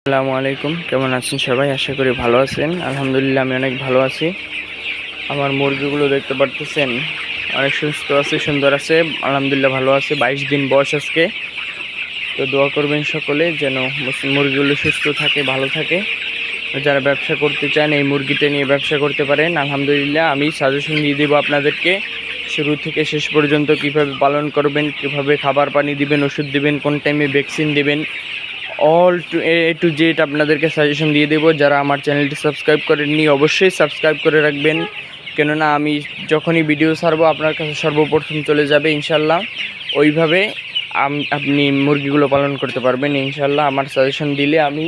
আসসালামু আলাইকুম, কেমন আছেন সবাই? আশা করি ভালো আছেন। আলহামদুলিল্লাহ আমি অনেক ভালো আছি। আমার মুরগিগুলো দেখতে পারতেছেন, অনেক সুস্থ আছে, সুন্দর আছে, আলহামদুলিল্লাহ ভালো আছে। 22 দিন বয়স আজকে। তো দোয়া করবেন সকলে যেন মুরগিগুলো সুস্থ থাকে, ভালো থাকে। যারা ব্যবসা করতে চান এই মুরগিটা নিয়ে ব্যবসা করতে পারেন। আলহামদুলিল্লাহ আমি সাজেশন দিয়ে দেবো আপনাদেরকে, শুরু থেকে শেষ পর্যন্ত কিভাবে পালন করবেন, কিভাবে খাবার পানি দিবেন, ওষুধ দিবেন, কোন টাইমে ভ্যাকসিন দিবেন, অল টু জেড আপনাদেরকে সাজেশন দিয়ে দেবো। যারা আমার চ্যানেলটি সাবস্ক্রাইব করেননি অবশ্যই সাবস্ক্রাইব করে রাখবেন, কেননা আমি যখনই ভিডিও ছাড়বো আপনার কাছে সর্বপ্রথম চলে যাবে ইনশাল্লাহ। ওইভাবে আপনি মুরগিগুলো পালন করতে পারবেন ইনশাল্লাহ। আমার সাজেশন দিলে আমি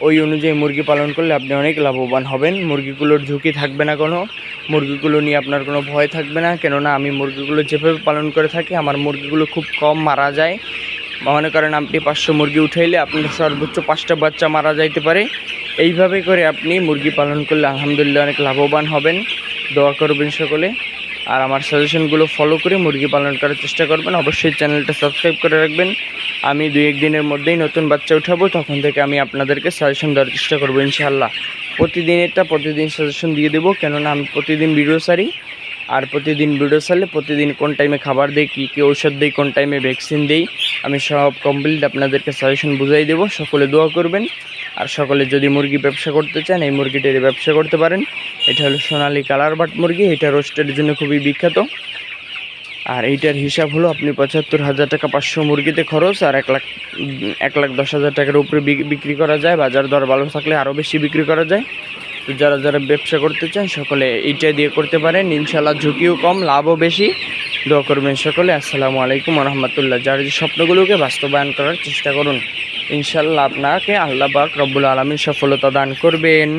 ওই অনুযায়ী মুরগি পালন করলে আপনি অনেক লাভবান হবেন। মুরগিগুলোর ঝুঁকি থাকবে না, কোনো মুরগিগুলো নিয়ে আপনার কোনো ভয় থাকবে না, কেননা আমি মুরগিগুলো যেভাবে পালন করে থাকি আমার মুরগিগুলো খুব কম মারা যায়। মনে করেন আপনি 500 মুরগি উঠাইলে আপনার সর্বোচ্চ 5টা বাচ্চা মারা যাইতে পারে। এইভাবে করে আপনি মুরগি পালন করলে আলহামদুলিল্লাহ অনেক লাভবান হবেন। দোয়া করবেন সকলে, আর আমার সাজেশনগুলো ফলো করে মুরগি পালন করার চেষ্টা করবেন। অবশ্যই চ্যানেলটা সাবস্ক্রাইব করে রাখবেন। আমি 2-1 দিনের মধ্যেই নতুন বাচ্চা উঠাবো, তখন থেকে আমি আপনাদেরকে সাজেশন দেওয়ার চেষ্টা করবো ইনশাআল্লাহ। প্রতিদিন সাজেশন দিয়ে দেবো, কেননা আমি প্রতিদিন ভিডিও ছাড়ি। আর প্রতিদিন ভিডিও ছাড়লে প্রতিদিন কোন টাইমে খাবার দেই, কী ঔষধ দেই, কোন টাইমে ভ্যাকসিন দেই, আমি সব কমপ্লিট আপনাদেরকে সাজেশন বুঝাই দেবো। সকলে দোয়া করবেন। আর সকলে যদি মুরগি ব্যবসা করতে চান এই মুরগিটার ব্যবসা করতে পারেন। এটা হলো সোনালী কালার বাট মুরগি, এটা রোস্টের জন্য খুবই বিখ্যাত। আর এইটার হিসাব হলো আপনি 75,000 টাকা 500 মুরগিতে খরচ, আর 1,10,000 টাকার উপরে বিক্রি করা যায়। বাজার দর ভালো থাকলে আরও বেশি বিক্রি করা যায়। তো যারা ব্যবসা করতে চান সকলে এইটা দিয়ে করতে পারেন ইনশাআল্লাহ। ঝুঁকিও কম, লাভও বেশি। দোয়া করবেন সকলে। আসসালামু আলাইকুম ওয়া রাহমাতুল্লাহ। যার যে স্বপ্নগুলোকে বাস্তবায়ন করার চেষ্টা করুন ইনশাআল্লাহ, আপনাকে আল্লাহ পাক রব্বুল আলামিন সফলতা দান করবেন।